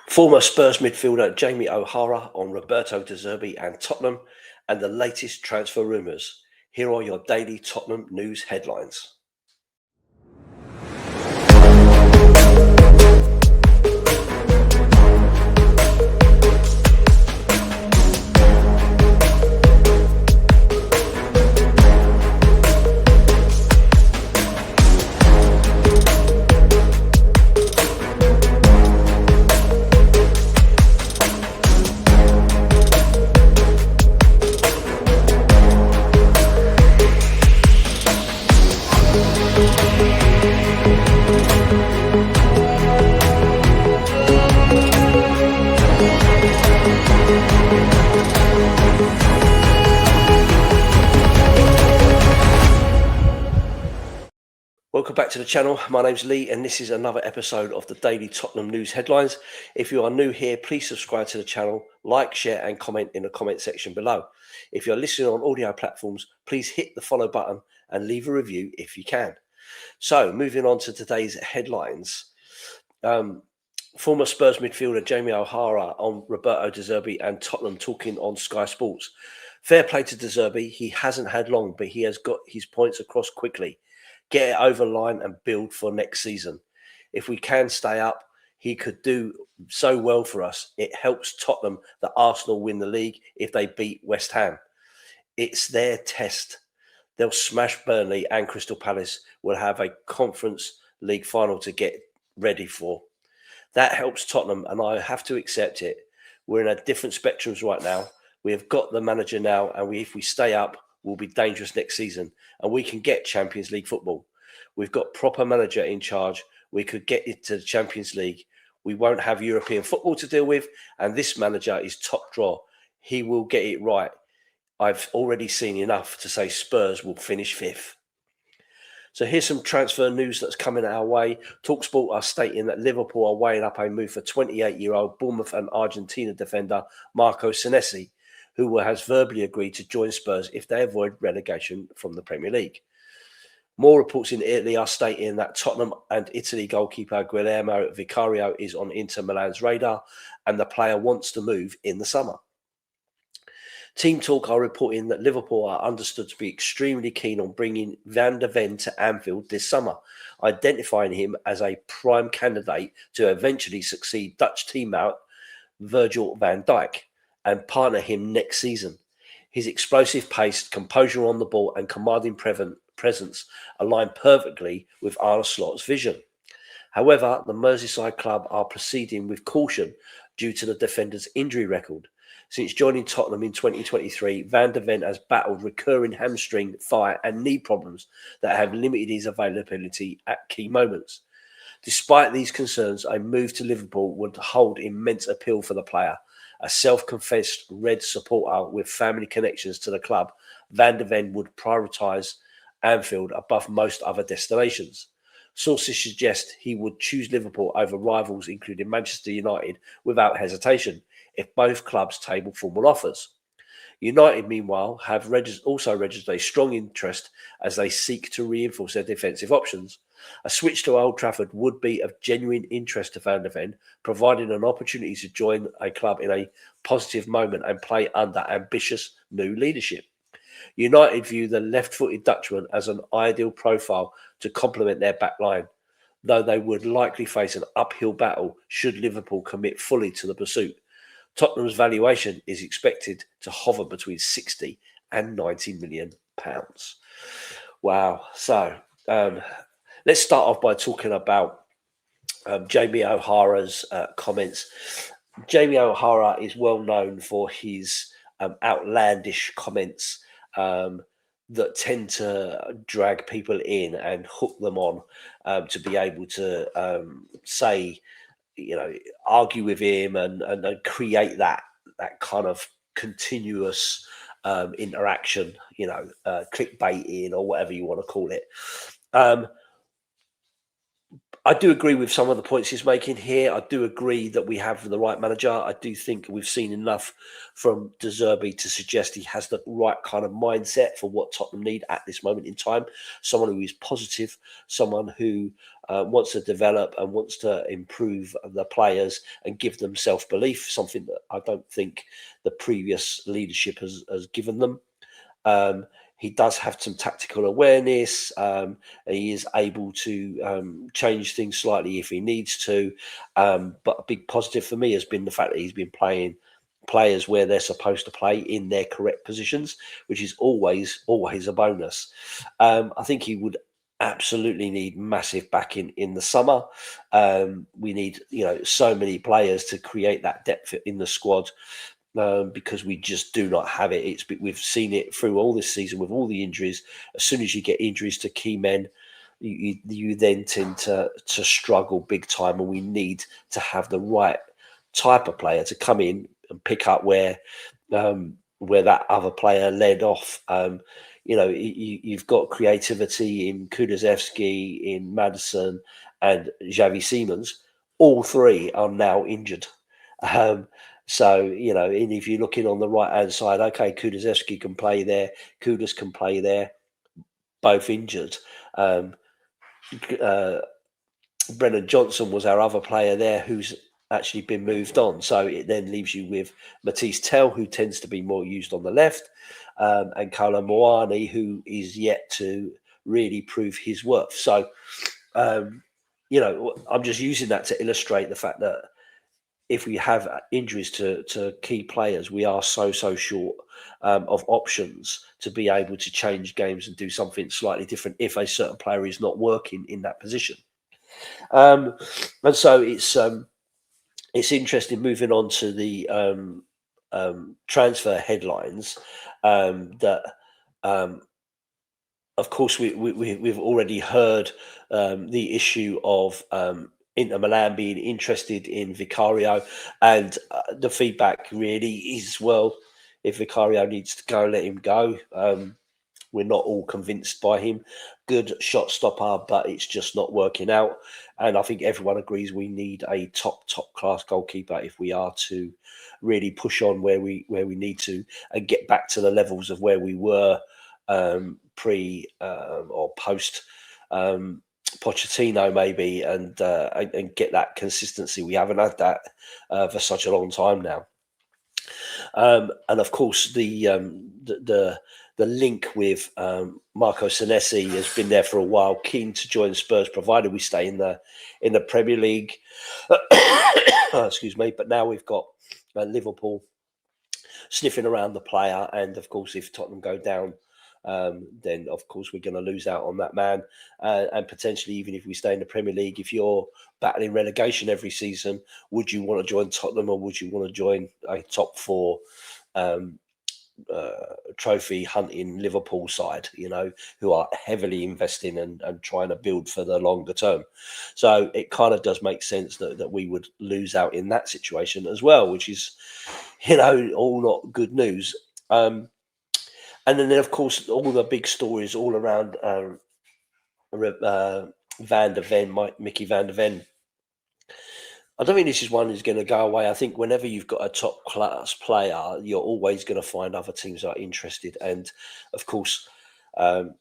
Former Spurs midfielder Jamie O'Hara on Roberto De Zerbi and Tottenham, and the latest transfer rumours. Here are your daily Tottenham news headlines. Welcome back to the channel. My name's Lee and this is another episode of the Daily Tottenham News Headlines. If you are new here, please subscribe to the channel, like, share and comment in the comment section below. If you're listening on audio platforms, please hit the follow button and leave a review if you can. So moving on to today's headlines. Former Spurs midfielder Jamie O'Hara on Roberto De Zerbi and Tottenham talking on Sky Sports. Fair play to De Zerbi. He hasn't had long, but he has got his points across quickly. Get it over line and build for next season. If we can stay up, he could do so well for us. It helps Tottenham that Arsenal win the league if they beat West Ham. It's their test. They'll smash Burnley and Crystal Palace. Will have a Conference League final to get ready for. That helps Tottenham, and I have to accept it. We're in a different spectrums right now. We have got the manager now, and if we stay up, we'll be dangerous next season, and we can get Champions League football. We've got proper manager in charge. We could get it to the Champions League. We won't have European football to deal with, and this manager is top draw. He will get it right. I've already seen enough to say Spurs will finish fifth. So here's some transfer news that's coming our way. TalkSport are stating that Liverpool are weighing up a move for 28-year-old Bournemouth and Argentina defender Marco Senesi, who has verbally agreed to join Spurs if they avoid relegation from the Premier League. More reports in Italy are stating that Tottenham and Italy goalkeeper Guillermo Vicario is on Inter Milan's radar, and the player wants to move in the summer. Team Talk are reporting that Liverpool are understood to be extremely keen on bringing Van de Ven to Anfield this summer, identifying him as a prime candidate to eventually succeed Dutch teammate Virgil van Dijk and partner him next season. His explosive pace, composure on the ball and commanding presence align perfectly with Arne Slot's vision. However, the Merseyside club are proceeding with caution due to the defender's injury record. Since joining Tottenham in 2023, Van de Ven has battled recurring hamstring, thigh and knee problems that have limited his availability at key moments. Despite these concerns, a move to Liverpool would hold immense appeal for the player. A self-confessed Red supporter with family connections to the club, Van de Ven would prioritise Anfield above most other destinations. Sources suggest he would choose Liverpool over rivals including Manchester United without hesitation if both clubs table formal offers. United, meanwhile, have also registered a strong interest as they seek to reinforce their defensive options. A switch to Old Trafford would be of genuine interest to Van de Ven, providing an opportunity to join a club in a positive moment and play under ambitious new leadership. United view the left-footed Dutchman as an ideal profile to complement their back line, though they would likely face an uphill battle should Liverpool commit fully to the pursuit. Tottenham's valuation is expected to hover between 60 and 90 million pounds. Wow. So let's start off by talking about Jamie O'Hara's comments. Jamie O'Hara is well known for his outlandish comments that tend to drag people in and hook them on to be able to say, argue with him and create that kind of continuous interaction, clickbaiting or whatever you want to call it. I do agree with some of the points he's making here. I do agree that we have the right manager. I do think we've seen enough from De Zerbi to suggest he has the right kind of mindset for what Tottenham need at this moment in time. Someone who is positive, someone who wants to develop and wants to improve the players and give them self-belief, something that I don't think the previous leadership has given them. He does have some tactical awareness. He is able to change things slightly if he needs to. But a big positive for me has been the fact that he's been playing players where they're supposed to play in their correct positions, which is always a bonus. I think he would absolutely need massive backing in the summer. We need, so many players to create that depth in the squad. Because we just do not have it. We've seen it through all this season with all the injuries. As soon as you get injuries to key men, you then tend to struggle big time, and we need to have the right type of player to come in and pick up where that other player led off. You've got creativity in Kulusevski, in Madison, and Xavi Simons. All three are now injured. So, and if you're looking on the right-hand side, okay, Kulusevski can play there, Kudus can play there, both injured. Brennan Johnson was our other player there who's actually been moved on. So it then leaves you with Matisse Tell, who tends to be more used on the left, and Kolo Muani, who is yet to really prove his worth. So, I'm just using that to illustrate the fact that if we have injuries to key players, we are so short of options to be able to change games and do something slightly different if a certain player is not working in that position. And so it's interesting moving on to the transfer headlines that. Of course, we've already heard the issue of Inter Milan being interested in Vicario, and the feedback really is, well, if Vicario needs to go, let him go. We're not all convinced by him. Good shot stopper, but it's just not working out. And I think everyone agrees we need a top class goalkeeper if we are to really push on where we need to and get back to the levels of where we were pre or post Pochettino maybe, and get that consistency. We haven't had that for such a long time now. And of course, the link with Marco Senesi has been there for a while. Keen to join Spurs, provided we stay in the Premier League. Excuse me. But now we've got Liverpool sniffing around the player, and of course, if Tottenham go down, then of course we're going to lose out on that man, and potentially even if we stay in the Premier League, if you're battling relegation every season, would you want to join Tottenham or would you want to join a top four trophy hunting Liverpool side, who are heavily investing and trying to build for the longer term? So it kind of does make sense that we would lose out in that situation as well, which is, all not good news. And then, of course, all the big stories all around Van der Ven, Mickey Van der Ven. I don't think this is one who's going to go away. I think whenever you've got a top class player, you're always going to find other teams that are interested. And of course, Van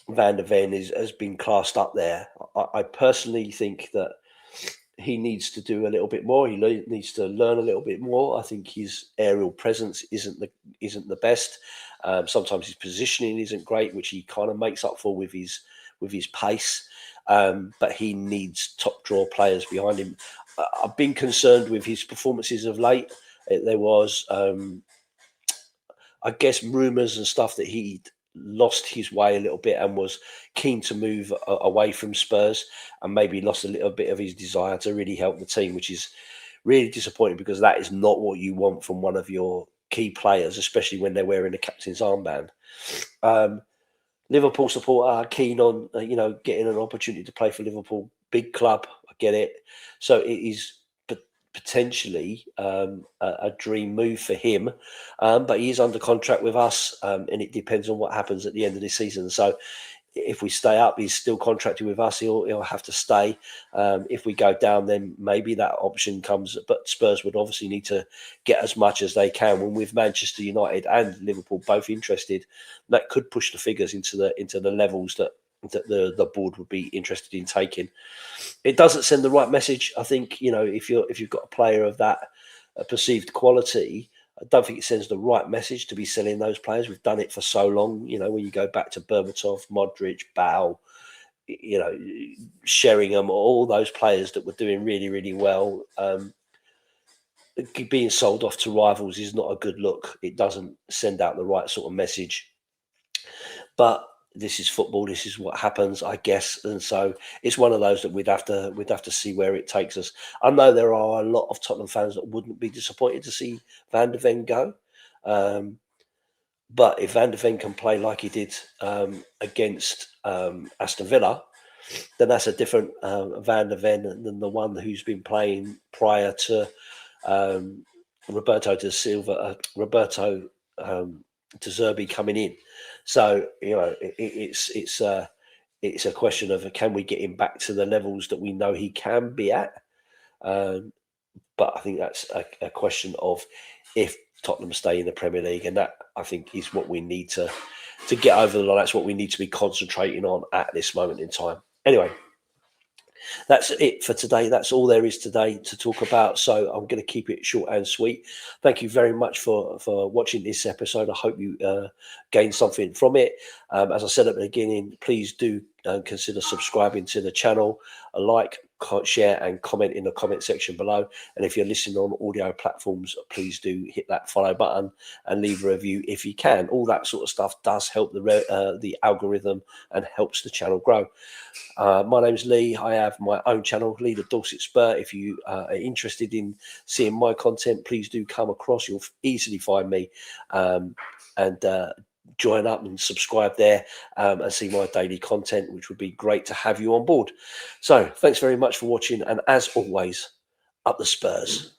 der Ven has been classed up there. I personally think that he needs to do a little bit more. He needs to learn a little bit more. I think his aerial presence isn't the best. Sometimes his positioning isn't great, which he kind of makes up for with his pace. But he needs top draw players behind him. I've been concerned with his performances of late. There was, I guess, rumours and stuff that he'd lost his way a little bit and was keen to move away from Spurs, and maybe lost a little bit of his desire to really help the team, which is really disappointing because that is not what you want from one of your key players, especially when they're wearing the captain's armband. Liverpool supporter are keen on getting an opportunity to play for Liverpool, big club. I get it. So it is potentially a dream move for him, but he is under contract with us, and it depends on what happens at the end of this season. So if we stay up, he's still contracted with us. He'll have to stay. If we go down, then maybe that option comes. But Spurs would obviously need to get as much as they can. When with Manchester United and Liverpool both interested, that could push the figures into the levels that that the board would be interested in taking. It doesn't send the right message. I think, if you've got a player of that perceived quality, I don't think it sends the right message to be selling those players. We've done it for so long. When you go back to Berbatov, Modric, Bale, Sheringham, all those players that were doing really, really well. Being sold off to rivals is not a good look. It doesn't send out the right sort of message. But this is football. This is what happens, I guess. And so it's one of those that we'd have to see where it takes us. I know there are a lot of Tottenham fans that wouldn't be disappointed to see Van de Ven go. But if Van de Ven can play like he did against Aston Villa, then that's a different Van de Ven than the one who's been playing prior to Roberto De Zerbi coming in. So it's a question of, can we get him back to the levels that we know he can be at? But I think that's a question of if Tottenham stay in the Premier League, and that, I think, is what we need to get over the line. That's what we need to be concentrating on at this moment in time. Anyway, that's it for today. That's all there is today to talk about. So I'm going to keep it short and sweet. Thank you very much for watching this episode. I hope you gained something from it. As I said at the beginning, please do consider subscribing to the channel. Like, share and comment in the comment section below. And if you're listening on audio platforms, please do hit that follow button and leave a review if you can. All that sort of stuff does help the algorithm and helps the channel grow. My name's Lee. I have my own channel, Lee the Dorset Spur. If you are interested in seeing my content, please do come across. You'll easily find me and join up and subscribe there and see my daily content, which would be great to have you on board. So thanks very much for watching, and as always, up the Spurs.